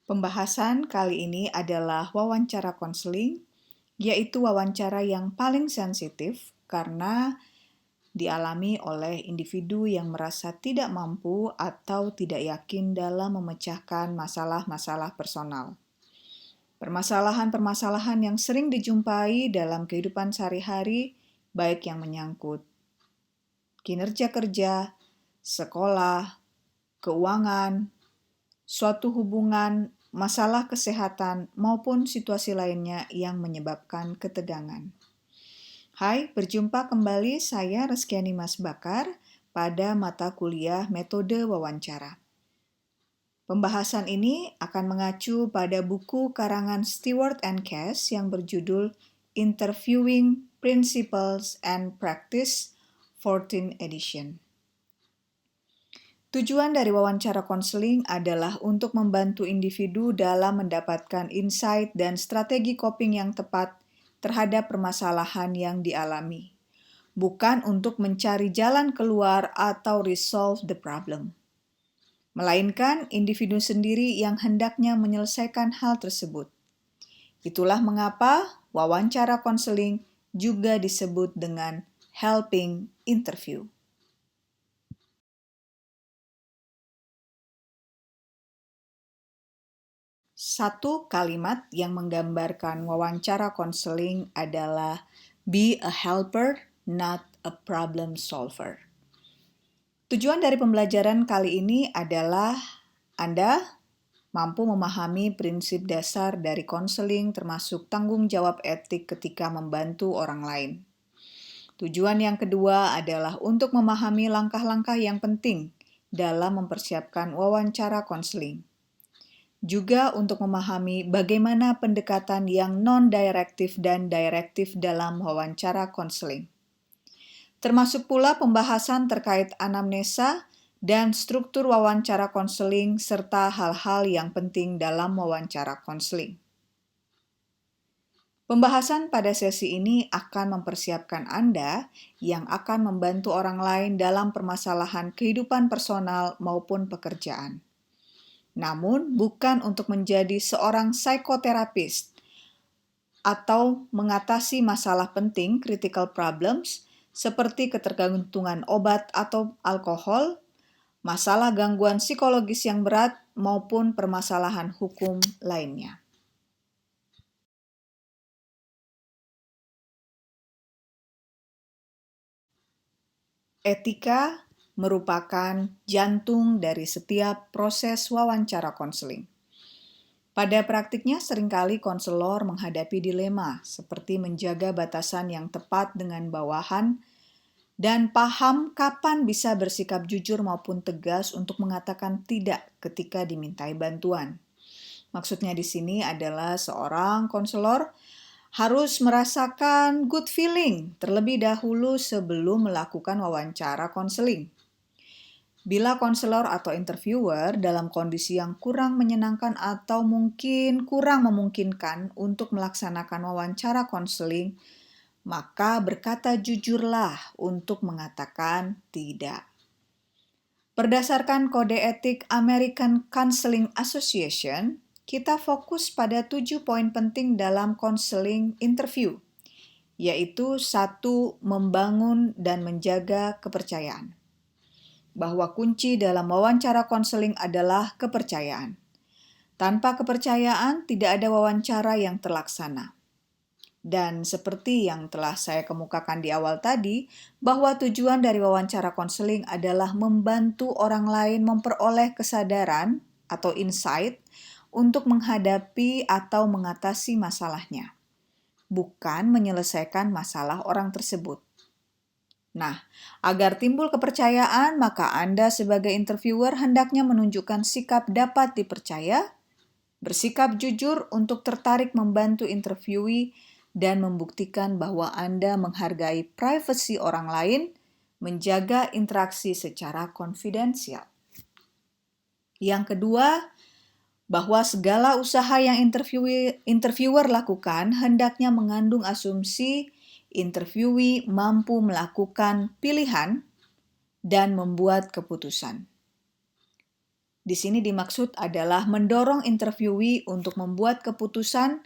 Pembahasan kali ini adalah wawancara konseling, yaitu wawancara yang paling sensitif karena dialami oleh individu yang merasa tidak mampu atau tidak yakin dalam memecahkan masalah-masalah personal. Permasalahan-permasalahan yang sering dijumpai dalam kehidupan sehari-hari, baik yang menyangkut kinerja kerja, sekolah, keuangan, suatu hubungan, masalah kesehatan, maupun situasi lainnya yang menyebabkan ketegangan. Hai, berjumpa kembali saya Reskiani Mas Bakar pada mata kuliah metode wawancara. Pembahasan ini akan mengacu pada buku karangan Stewart and Cass yang berjudul Interviewing Principles and Practice, 14th edition. Tujuan dari wawancara konseling adalah untuk membantu individu dalam mendapatkan insight dan strategi coping yang tepat terhadap permasalahan yang dialami, bukan untuk mencari jalan keluar atau resolve the problem, melainkan individu sendiri yang hendaknya menyelesaikan hal tersebut. Itulah mengapa wawancara konseling juga disebut dengan helping interview. Satu kalimat yang menggambarkan wawancara konseling adalah be a helper, not a problem solver. Tujuan dari pembelajaran kali ini adalah Anda mampu memahami prinsip dasar dari konseling termasuk tanggung jawab etik ketika membantu orang lain. Tujuan yang kedua adalah untuk memahami langkah-langkah yang penting dalam mempersiapkan wawancara konseling. Juga untuk memahami bagaimana pendekatan yang non-direktif dan direktif dalam wawancara konseling. Termasuk pula pembahasan terkait anamnesa dan struktur wawancara konseling serta hal-hal yang penting dalam wawancara konseling. Pembahasan pada sesi ini akan mempersiapkan Anda yang akan membantu orang lain dalam permasalahan kehidupan personal maupun pekerjaan. Namun, bukan untuk menjadi seorang psikoterapis atau mengatasi masalah penting, critical problems, seperti ketergantungan obat atau alkohol, masalah gangguan psikologis yang berat, maupun permasalahan hukum lainnya. Etika merupakan jantung dari setiap proses wawancara konseling. Pada praktiknya seringkali konselor menghadapi dilema seperti menjaga batasan yang tepat dengan bawahan dan paham kapan bisa bersikap jujur maupun tegas untuk mengatakan tidak ketika dimintai bantuan. Maksudnya di sini adalah seorang konselor harus merasakan good feeling terlebih dahulu sebelum melakukan wawancara konseling. Bila konselor atau interviewer dalam kondisi yang kurang menyenangkan atau mungkin kurang memungkinkan untuk melaksanakan wawancara konseling, maka berkata jujurlah untuk mengatakan tidak. Berdasarkan kode etik American Counseling Association, kita fokus pada 7 poin penting dalam konseling interview, yaitu 1. Membangun dan menjaga kepercayaan. Bahwa kunci dalam wawancara konseling adalah kepercayaan. Tanpa kepercayaan, tidak ada wawancara yang terlaksana. Dan seperti yang telah saya kemukakan di awal tadi, bahwa tujuan dari wawancara konseling adalah membantu orang lain memperoleh kesadaran atau insight untuk menghadapi atau mengatasi masalahnya, bukan menyelesaikan masalah orang tersebut. Nah, agar timbul kepercayaan, maka Anda sebagai interviewer hendaknya menunjukkan sikap dapat dipercaya, bersikap jujur untuk tertarik membantu interviewee, dan membuktikan bahwa Anda menghargai privasi orang lain, menjaga interaksi secara konfidensial. Yang kedua, bahwa segala usaha yang interviewer lakukan hendaknya mengandung asumsi interviewee mampu melakukan pilihan dan membuat keputusan. Di sini dimaksud adalah mendorong interviewee untuk membuat keputusan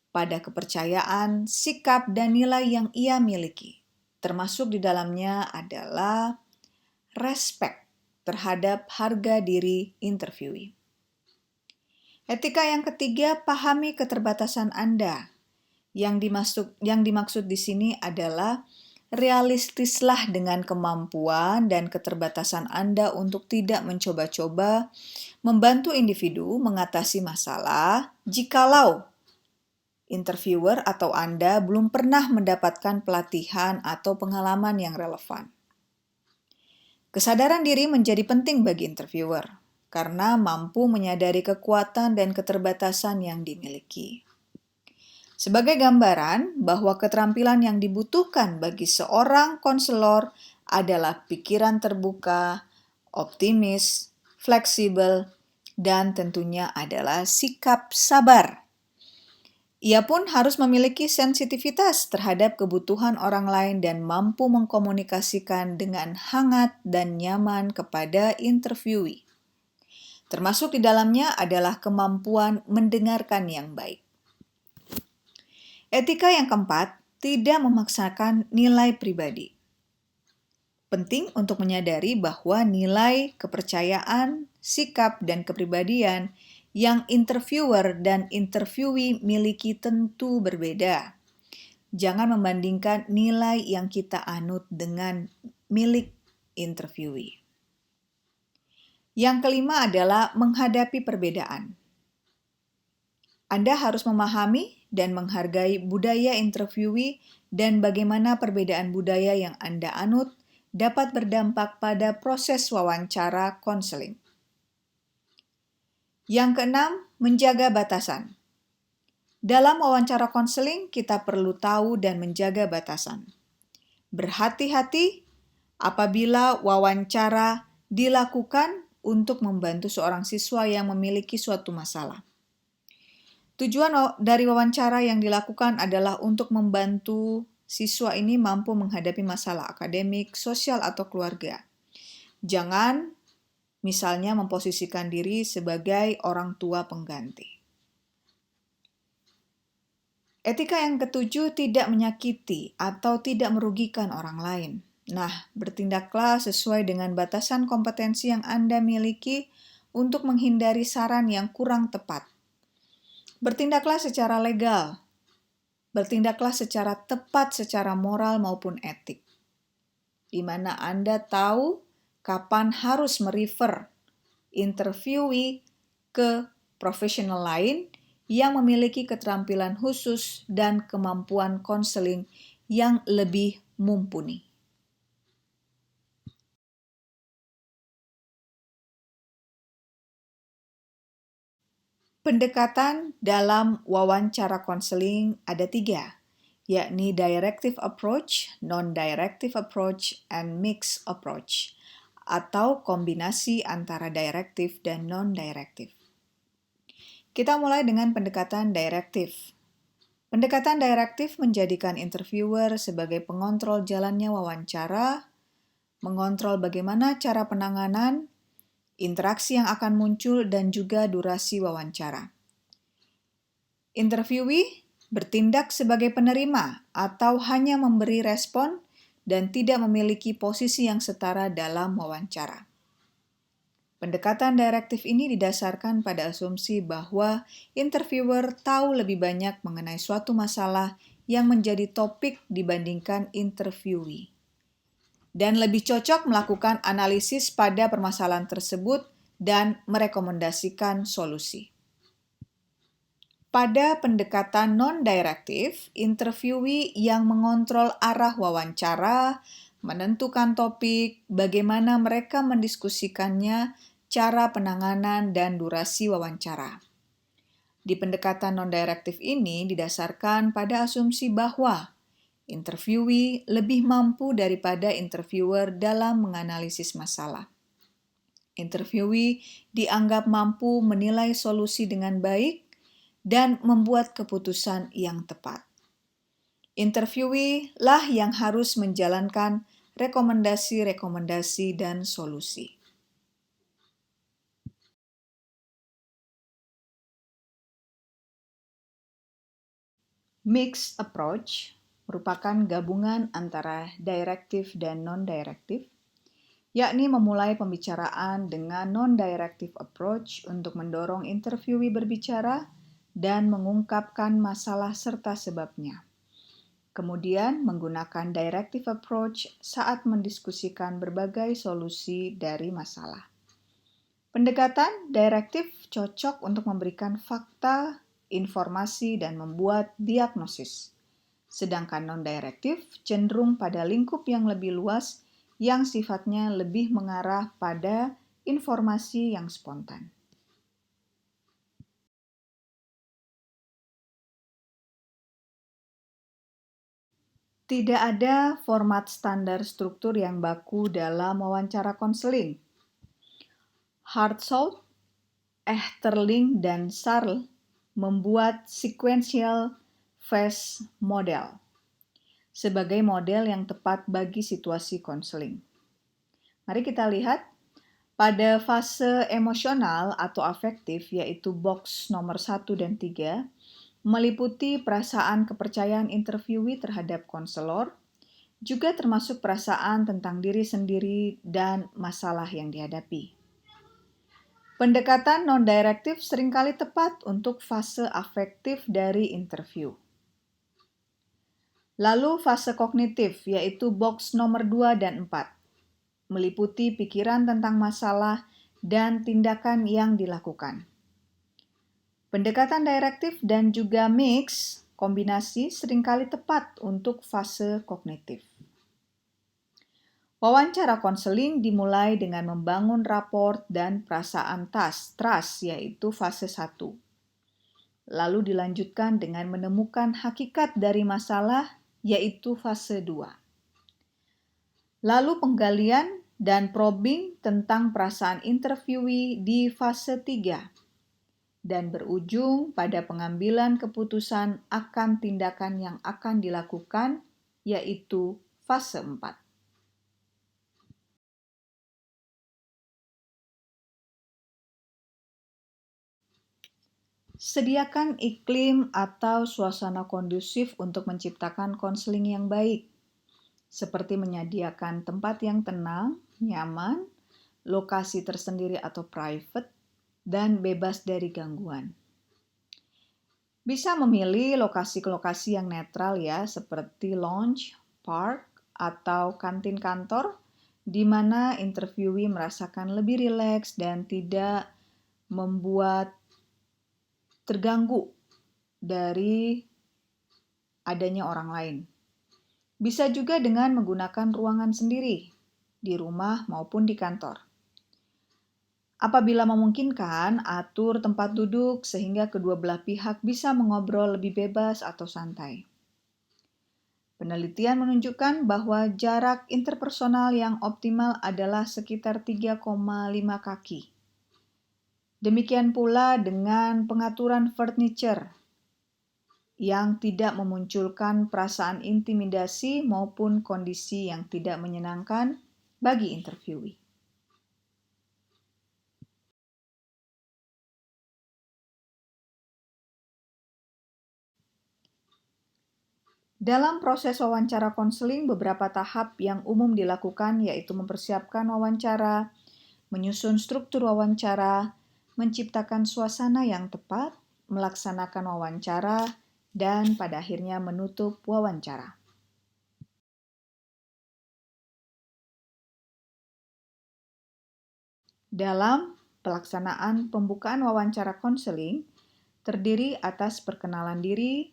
pada kepercayaan, sikap, dan nilai yang ia miliki. Termasuk di dalamnya adalah respect terhadap harga diri interviewee. Etika yang ketiga, pahami keterbatasan Anda. Yang dimaksud di sini adalah realistislah dengan kemampuan dan keterbatasan Anda untuk tidak mencoba-coba membantu individu mengatasi masalah jikalau interviewer atau Anda belum pernah mendapatkan pelatihan atau pengalaman yang relevan. Kesadaran diri menjadi penting bagi interviewer karena mampu menyadari kekuatan dan keterbatasan yang dimiliki. Sebagai gambaran bahwa keterampilan yang dibutuhkan bagi seorang konselor adalah pikiran terbuka, optimis, fleksibel, dan tentunya adalah sikap sabar. Ia pun harus memiliki sensitivitas terhadap kebutuhan orang lain dan mampu mengkomunikasikan dengan hangat dan nyaman kepada interviewee. Termasuk di dalamnya adalah kemampuan mendengarkan yang baik. Etika yang keempat, tidak memaksakan nilai pribadi. Penting untuk menyadari bahwa nilai kepercayaan, sikap, dan kepribadian yang interviewer dan interviewee miliki tentu berbeda. Jangan membandingkan nilai yang kita anut dengan milik interviewee. Yang kelima adalah menghadapi perbedaan. Anda harus memahami dan menghargai budaya interviewee dan bagaimana perbedaan budaya yang Anda anut dapat berdampak pada proses wawancara konseling. Yang keenam, menjaga batasan. Dalam wawancara konseling, kita perlu tahu dan menjaga batasan. Berhati-hati apabila wawancara dilakukan untuk membantu seorang siswa yang memiliki suatu masalah. Tujuan dari wawancara yang dilakukan adalah untuk membantu siswa ini mampu menghadapi masalah akademik, sosial, atau keluarga. Jangan misalnya memposisikan diri sebagai orang tua pengganti. Etika yang ketujuh, tidak menyakiti atau tidak merugikan orang lain. Nah, bertindaklah sesuai dengan batasan kompetensi yang Anda miliki untuk menghindari saran yang kurang tepat. Bertindaklah secara legal. Bertindaklah secara tepat secara moral maupun etik, di mana Anda tahu kapan harus merefer interviewee ke profesional lain yang memiliki keterampilan khusus dan kemampuan konseling yang lebih mumpuni. Pendekatan dalam wawancara konseling ada 3, yakni directive approach, non-directive approach, and mixed approach, atau kombinasi antara directive dan non-directive. Kita mulai dengan pendekatan directive. Pendekatan directive menjadikan interviewer sebagai pengontrol jalannya wawancara, mengontrol bagaimana cara penanganan, interaksi yang akan muncul, dan juga durasi wawancara. Interviewee bertindak sebagai penerima atau hanya memberi respon dan tidak memiliki posisi yang setara dalam wawancara. Pendekatan direktif ini didasarkan pada asumsi bahwa interviewer tahu lebih banyak mengenai suatu masalah yang menjadi topik dibandingkan interviewee, dan lebih cocok melakukan analisis pada permasalahan tersebut dan merekomendasikan solusi. Pada pendekatan non-direktif, interviewee yang mengontrol arah wawancara, menentukan topik, bagaimana mereka mendiskusikannya, cara penanganan, dan durasi wawancara. Di pendekatan non-direktif ini didasarkan pada asumsi bahwa interviewee lebih mampu daripada interviewer dalam menganalisis masalah. Interviewee dianggap mampu menilai solusi dengan baik dan membuat keputusan yang tepat. Interviewee lah yang harus menjalankan rekomendasi-rekomendasi dan solusi. Mixed approach merupakan gabungan antara directive dan non-directive, yakni memulai pembicaraan dengan non-directive approach untuk mendorong interviewee berbicara dan mengungkapkan masalah serta sebabnya. Kemudian menggunakan directive approach saat mendiskusikan berbagai solusi dari masalah. Pendekatan direktif cocok untuk memberikan fakta, informasi, dan membuat diagnosis. Sedangkan non-direktif cenderung pada lingkup yang lebih luas yang sifatnya lebih mengarah pada informasi yang spontan. Tidak ada format standar struktur yang baku dalam wawancara konseling. Hartsout, Ehterling, dan Sarl membuat sequential phase model sebagai model yang tepat bagi situasi konseling. Mari kita lihat pada fase emosional atau afektif, yaitu box nomor 1 dan 3, meliputi perasaan kepercayaan interviewee terhadap konselor, juga termasuk perasaan tentang diri sendiri dan masalah yang dihadapi. Pendekatan non-direktif seringkali tepat untuk fase afektif dari interview. Lalu fase kognitif, yaitu box nomor 2 dan 4, meliputi pikiran tentang masalah dan tindakan yang dilakukan. Pendekatan direktif dan juga mix, kombinasi seringkali tepat untuk fase kognitif. Wawancara konseling dimulai dengan membangun raport dan perasaan trust, yaitu fase 1. Lalu dilanjutkan dengan menemukan hakikat dari masalah, yaitu fase 2. Lalu penggalian dan probing tentang perasaan interviewee di fase 3. Dan berujung pada pengambilan keputusan akan tindakan yang akan dilakukan, yaitu fase 4. Sediakan iklim atau suasana kondusif untuk menciptakan konseling yang baik, seperti menyediakan tempat yang tenang, nyaman, lokasi tersendiri atau private, dan bebas dari gangguan. Bisa memilih lokasi-lokasi yang netral ya, seperti lounge, park, atau kantin kantor, di mana interviewee merasakan lebih rileks dan tidak membuat terganggu dari adanya orang lain. Bisa juga dengan menggunakan ruangan sendiri, di rumah maupun di kantor. Apabila memungkinkan, atur tempat duduk sehingga kedua belah pihak bisa mengobrol lebih bebas atau santai. Penelitian menunjukkan bahwa jarak interpersonal yang optimal adalah sekitar 3,5 kaki. Demikian pula dengan pengaturan furniture yang tidak memunculkan perasaan intimidasi maupun kondisi yang tidak menyenangkan bagi interviewee. Dalam proses wawancara konseling, beberapa tahap yang umum dilakukan yaitu mempersiapkan wawancara, menyusun struktur wawancara, menciptakan suasana yang tepat, melaksanakan wawancara, dan pada akhirnya menutup wawancara. Dalam pelaksanaan pembukaan wawancara konseling, terdiri atas perkenalan diri,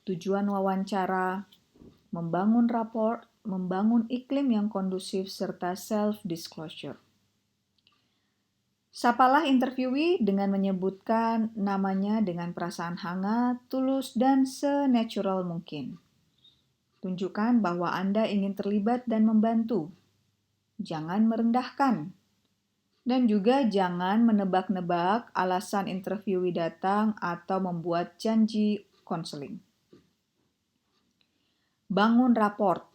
tujuan wawancara, membangun raport, membangun iklim yang kondusif, serta self-disclosure. Sapalah interviewee dengan menyebutkan namanya dengan perasaan hangat, tulus, dan se-natural mungkin. Tunjukkan bahwa Anda ingin terlibat dan membantu. Jangan merendahkan. Dan juga jangan menebak-nebak alasan interviewee datang atau membuat janji konseling. Bangun raport.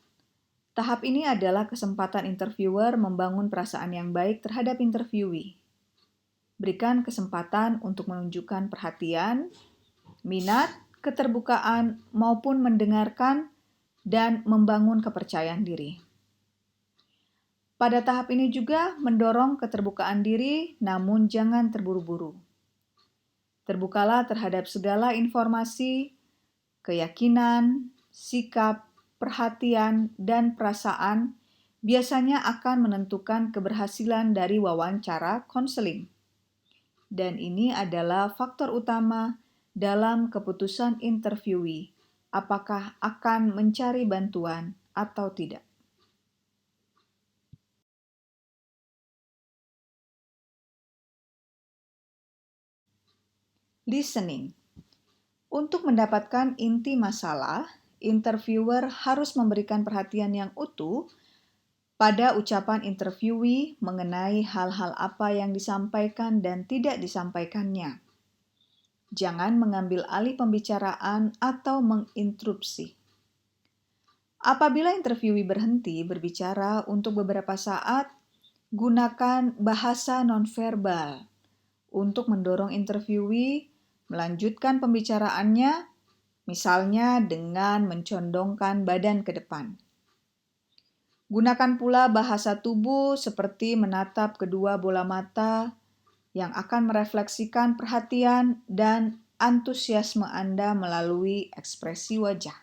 Tahap ini adalah kesempatan interviewer membangun perasaan yang baik terhadap interviewee. Berikan kesempatan untuk menunjukkan perhatian, minat, keterbukaan, maupun mendengarkan dan membangun kepercayaan diri. Pada tahap ini juga mendorong keterbukaan diri, namun jangan terburu-buru. Terbukalah terhadap segala informasi, keyakinan, sikap, perhatian, dan perasaan biasanya akan menentukan keberhasilan dari wawancara konseling. Dan ini adalah faktor utama dalam keputusan interviewee, apakah akan mencari bantuan atau tidak. Listening. Untuk mendapatkan inti masalah, interviewer harus memberikan perhatian yang utuh pada ucapan interviewee mengenai hal-hal apa yang disampaikan dan tidak disampaikannya. Jangan mengambil alih pembicaraan atau menginterupsi. Apabila interviewee berhenti berbicara untuk beberapa saat, gunakan bahasa nonverbal untuk mendorong interviewee melanjutkan pembicaraannya, misalnya dengan mencondongkan badan ke depan. Gunakan pula bahasa tubuh seperti menatap kedua bola mata yang akan merefleksikan perhatian dan antusiasme Anda melalui ekspresi wajah.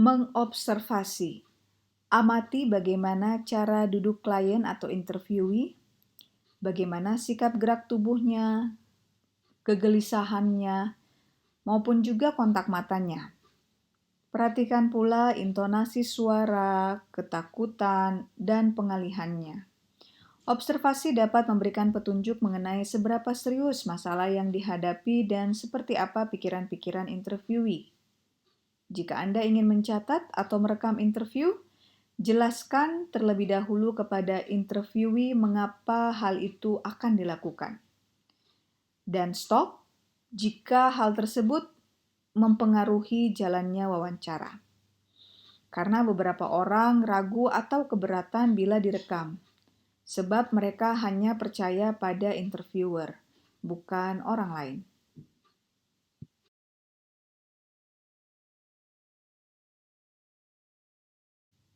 Mengobservasi. Amati bagaimana cara duduk klien atau interviewee, bagaimana sikap gerak tubuhnya, kegelisahannya, maupun juga kontak matanya. Perhatikan pula intonasi suara, ketakutan, dan pengalihannya. Observasi dapat memberikan petunjuk mengenai seberapa serius masalah yang dihadapi dan seperti apa pikiran-pikiran interviewee. Jika Anda ingin mencatat atau merekam interview, jelaskan terlebih dahulu kepada interviewee mengapa hal itu akan dilakukan. Dan stop jika hal tersebut mempengaruhi jalannya wawancara. Karena beberapa orang ragu atau keberatan bila direkam, sebab mereka hanya percaya pada interviewer, bukan orang lain.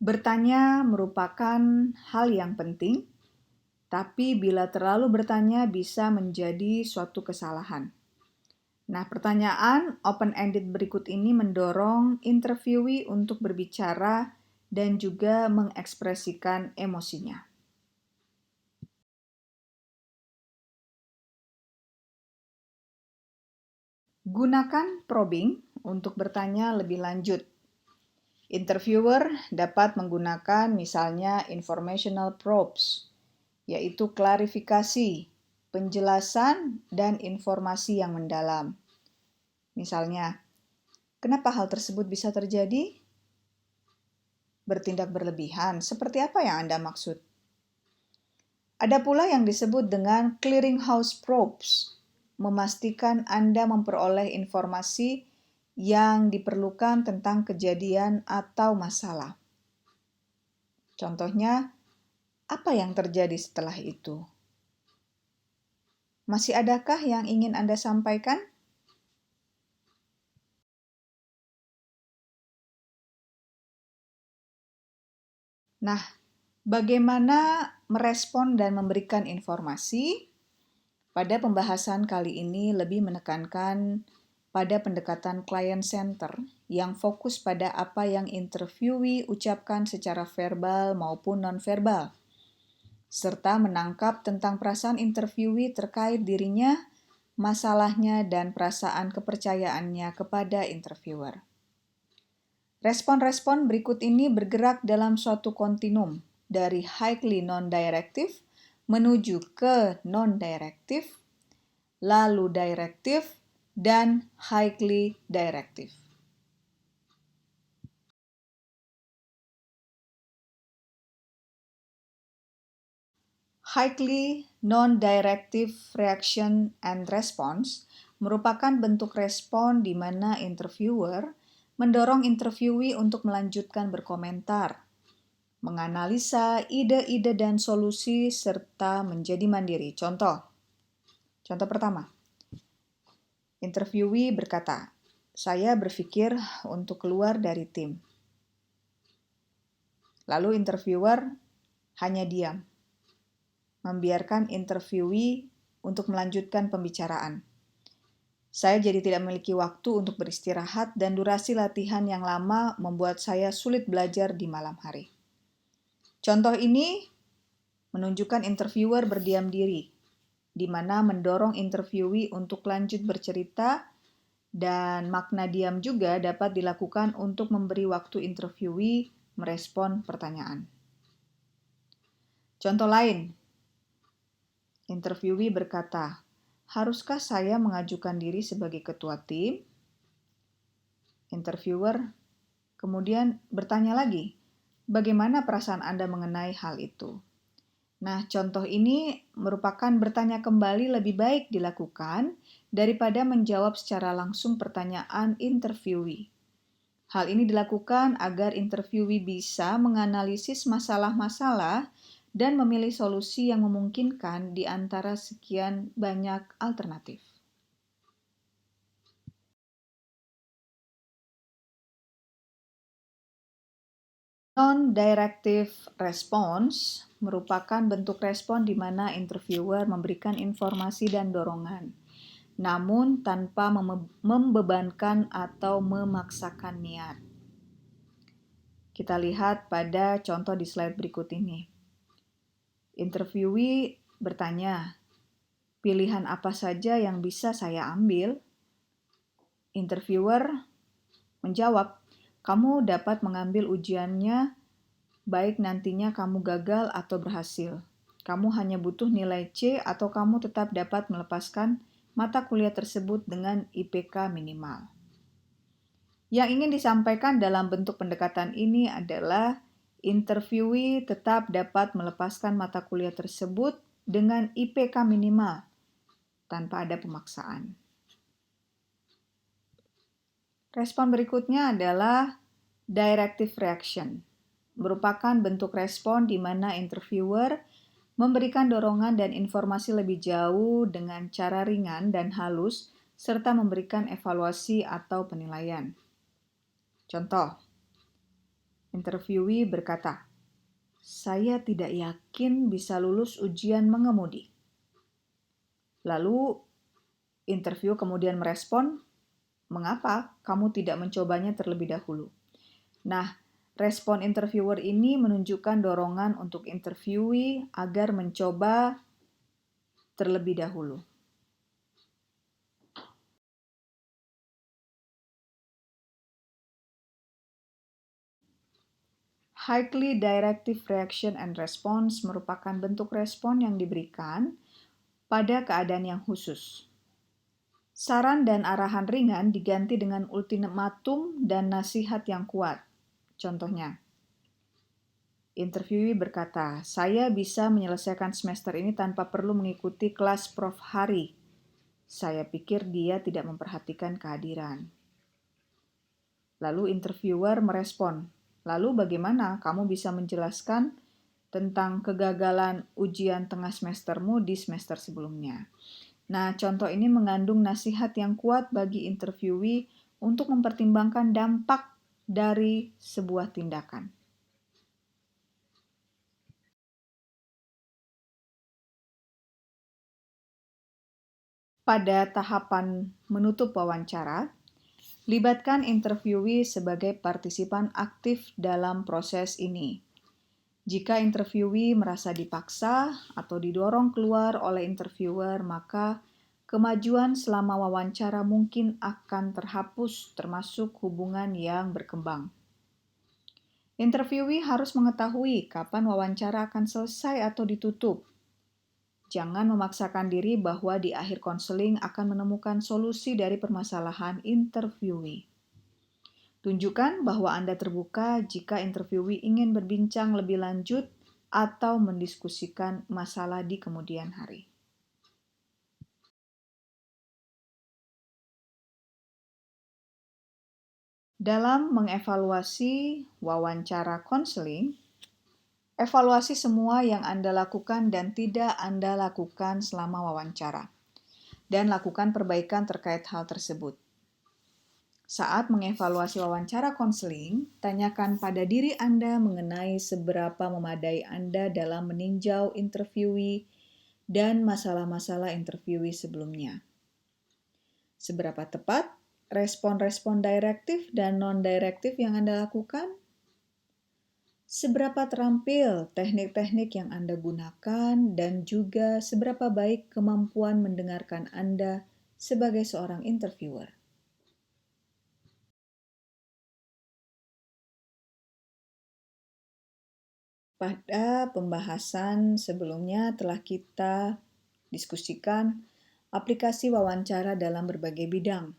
Bertanya merupakan hal yang penting, tapi bila terlalu bertanya bisa menjadi suatu kesalahan. Nah, pertanyaan open-ended berikut ini mendorong interviewee untuk berbicara dan juga mengekspresikan emosinya. Gunakan probing untuk bertanya lebih lanjut. Interviewer dapat menggunakan misalnya informational probes, yaitu klarifikasi, penjelasan, dan informasi yang mendalam. Misalnya, kenapa hal tersebut bisa terjadi? Bertindak berlebihan, seperti apa yang Anda maksud? Ada pula yang disebut dengan clearinghouse probes, memastikan Anda memperoleh informasi yang diperlukan tentang kejadian atau masalah. Contohnya, apa yang terjadi setelah itu? Masih adakah yang ingin Anda sampaikan? Nah, bagaimana merespon dan memberikan informasi? Pada pembahasan kali ini lebih menekankan pada pendekatan client center yang fokus pada apa yang interviewee ucapkan secara verbal maupun nonverbal, serta menangkap tentang perasaan interviewee terkait dirinya, masalahnya, dan perasaan kepercayaannya kepada interviewer. Respon-respon berikut ini bergerak dalam suatu kontinum dari highly non-directive menuju ke non-directive, lalu directive, dan highly directive. Highly non-directive reaction and response merupakan bentuk respon di mana interviewer mendorong interviewee untuk melanjutkan berkomentar, menganalisa ide-ide dan solusi, serta menjadi mandiri. Contoh pertama, interviewee berkata, "Saya berpikir untuk keluar dari tim." Lalu interviewer hanya diam, membiarkan interviewee untuk melanjutkan pembicaraan. Saya jadi tidak memiliki waktu untuk beristirahat dan durasi latihan yang lama membuat saya sulit belajar di malam hari. Contoh ini menunjukkan interviewer berdiam diri, di mana mendorong interviewee untuk lanjut bercerita, dan makna diam juga dapat dilakukan untuk memberi waktu interviewee merespon pertanyaan. Contoh lain, interviewee berkata, "Haruskah saya mengajukan diri sebagai ketua tim?" Interviewer kemudian bertanya lagi, "Bagaimana perasaan Anda mengenai hal itu?" Nah, contoh ini merupakan bertanya kembali lebih baik dilakukan daripada menjawab secara langsung pertanyaan interviewee. Hal ini dilakukan agar interviewee bisa menganalisis masalah-masalah dan memilih solusi yang memungkinkan di antara sekian banyak alternatif. Non-directive response merupakan bentuk respon di mana interviewer memberikan informasi dan dorongan, namun tanpa membebankan atau memaksakan niat. Kita lihat pada contoh di slide berikut ini. Interviewee bertanya, "Pilihan apa saja yang bisa saya ambil?" Interviewer menjawab, "Kamu dapat mengambil ujiannya baik nantinya kamu gagal atau berhasil. Kamu hanya butuh nilai C atau kamu tetap dapat melepaskan mata kuliah tersebut dengan IPK minimal." Yang ingin disampaikan dalam bentuk pendekatan ini adalah interviewee tetap dapat melepaskan mata kuliah tersebut dengan IPK minimal tanpa ada pemaksaan. Respon berikutnya adalah directive reaction. Merupakan bentuk respon di mana interviewer memberikan dorongan dan informasi lebih jauh dengan cara ringan dan halus, serta memberikan evaluasi atau penilaian. Contoh, interviewee berkata, "Saya tidak yakin bisa lulus ujian mengemudi." Lalu, interview kemudian merespon, "Mengapa kamu tidak mencobanya terlebih dahulu?" Nah, respon interviewer ini menunjukkan dorongan untuk interviewee agar mencoba terlebih dahulu. Highly directive reaction and response merupakan bentuk respon yang diberikan pada keadaan yang khusus. Saran dan arahan ringan diganti dengan ultimatum dan nasihat yang kuat. Contohnya, interviewee berkata, "Saya bisa menyelesaikan semester ini tanpa perlu mengikuti kelas Prof. Hari. Saya pikir dia tidak memperhatikan kehadiran." Lalu interviewer merespon, "Lalu bagaimana kamu bisa menjelaskan tentang kegagalan ujian tengah semestermu di semester sebelumnya?" Nah, contoh ini mengandung nasihat yang kuat bagi interviewee untuk mempertimbangkan dampak dari sebuah tindakan. Pada tahapan menutup wawancara, libatkan interviewee sebagai partisipan aktif dalam proses ini. Jika interviewee merasa dipaksa atau didorong keluar oleh interviewer, maka kemajuan selama wawancara mungkin akan terhapus, termasuk hubungan yang berkembang. Interviewee harus mengetahui kapan wawancara akan selesai atau ditutup. Jangan memaksakan diri bahwa di akhir konseling akan menemukan solusi dari permasalahan interviewee. Tunjukkan bahwa Anda terbuka jika interviewee ingin berbincang lebih lanjut atau mendiskusikan masalah di kemudian hari. Dalam mengevaluasi wawancara konseling, Evaluasi semua yang Anda lakukan dan tidak Anda lakukan selama wawancara, dan lakukan perbaikan terkait hal tersebut. Saat mengevaluasi wawancara konseling, tanyakan pada diri Anda mengenai seberapa memadai Anda dalam meninjau interviewee dan masalah-masalah interviewee sebelumnya. Seberapa tepat respon-respon direktif dan non-direktif yang Anda lakukan? Seberapa terampil teknik-teknik yang Anda gunakan dan juga seberapa baik kemampuan mendengarkan Anda sebagai seorang interviewer. Pada pembahasan sebelumnya telah kita diskusikan aplikasi wawancara dalam berbagai bidang,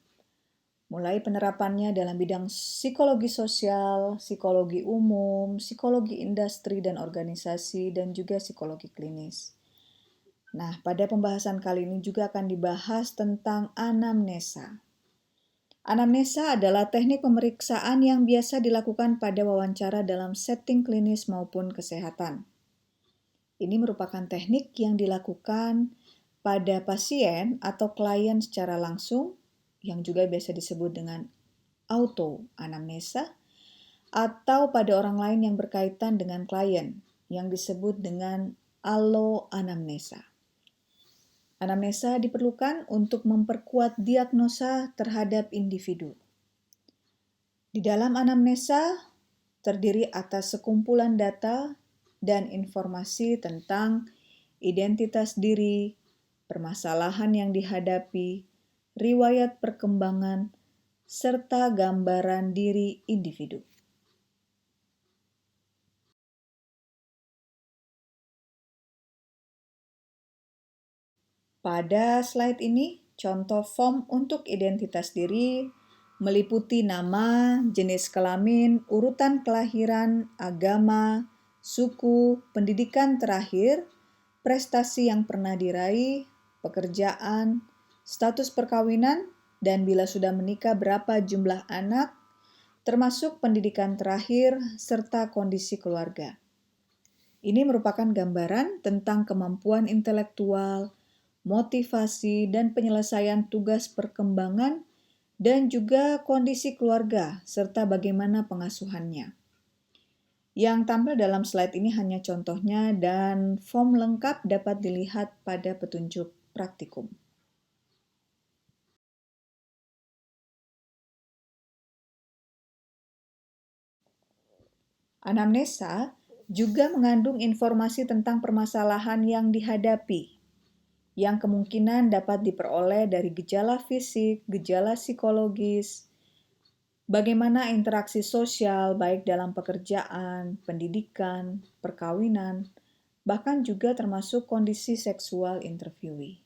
mulai penerapannya dalam bidang psikologi sosial, psikologi umum, psikologi industri dan organisasi, dan juga psikologi klinis. Nah, pada pembahasan kali ini juga akan dibahas tentang anamnesa. Anamnesa adalah teknik pemeriksaan yang biasa dilakukan pada wawancara dalam setting klinis maupun kesehatan. Ini merupakan teknik yang dilakukan pada pasien atau klien secara langsung, yang juga biasa disebut dengan auto-anamnesa, atau pada orang lain yang berkaitan dengan klien, yang disebut dengan allo-anamnesa. Anamnesa diperlukan untuk memperkuat diagnosa terhadap individu. Di dalam anamnesa terdiri atas sekumpulan data dan informasi tentang identitas diri, permasalahan yang dihadapi, riwayat perkembangan, serta gambaran diri individu. Pada slide ini, contoh form untuk identitas diri meliputi nama, jenis kelamin, urutan kelahiran, agama, suku, pendidikan terakhir, prestasi yang pernah diraih, pekerjaan, status perkawinan, dan bila sudah menikah berapa jumlah anak, termasuk pendidikan terakhir, serta kondisi keluarga. Ini merupakan gambaran tentang kemampuan intelektual, motivasi, dan penyelesaian tugas perkembangan, dan juga kondisi keluarga, serta bagaimana pengasuhannya. Yang tampil dalam slide ini hanya contohnya dan form lengkap dapat dilihat pada petunjuk praktikum. Anamnesa juga mengandung informasi tentang permasalahan yang dihadapi, yang kemungkinan dapat diperoleh dari gejala fisik, gejala psikologis, bagaimana interaksi sosial baik dalam pekerjaan, pendidikan, perkawinan, bahkan juga termasuk kondisi seksual interviewee.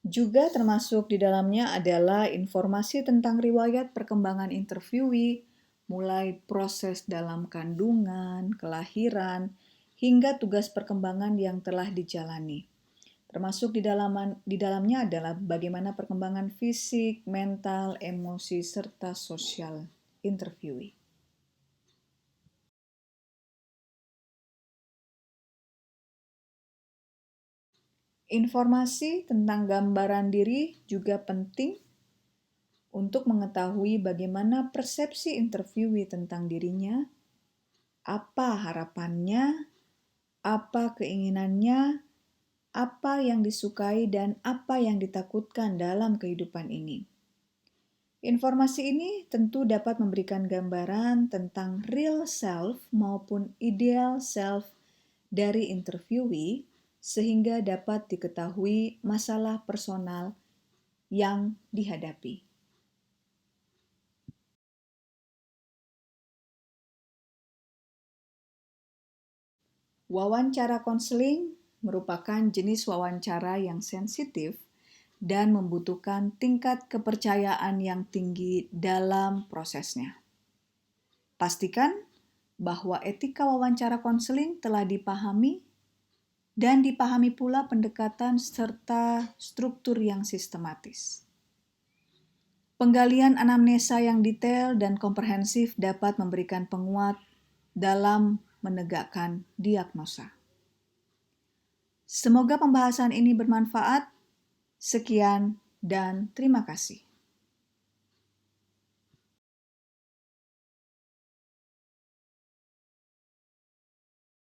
Juga termasuk di dalamnya adalah informasi tentang riwayat perkembangan interviewee, mulai proses dalam kandungan, kelahiran, hingga tugas perkembangan yang telah dijalani. Termasuk di dalamnya adalah bagaimana perkembangan fisik, mental, emosi, serta sosial interviewee. Informasi tentang gambaran diri juga penting untuk mengetahui bagaimana persepsi interviewee tentang dirinya, apa harapannya, apa keinginannya, apa yang disukai, dan apa yang ditakutkan dalam kehidupan ini. Informasi ini tentu dapat memberikan gambaran tentang real self maupun ideal self dari interviewee, sehingga dapat diketahui masalah personal yang dihadapi. Wawancara konseling merupakan jenis wawancara yang sensitif dan membutuhkan tingkat kepercayaan yang tinggi dalam prosesnya. Pastikan bahwa etika wawancara konseling telah dipahami dan dipahami pula pendekatan serta struktur yang sistematis. Penggalian anamnesa yang detail dan komprehensif dapat memberikan penguat dalam menegakkan diagnosa. Semoga pembahasan ini bermanfaat. Sekian dan terima kasih.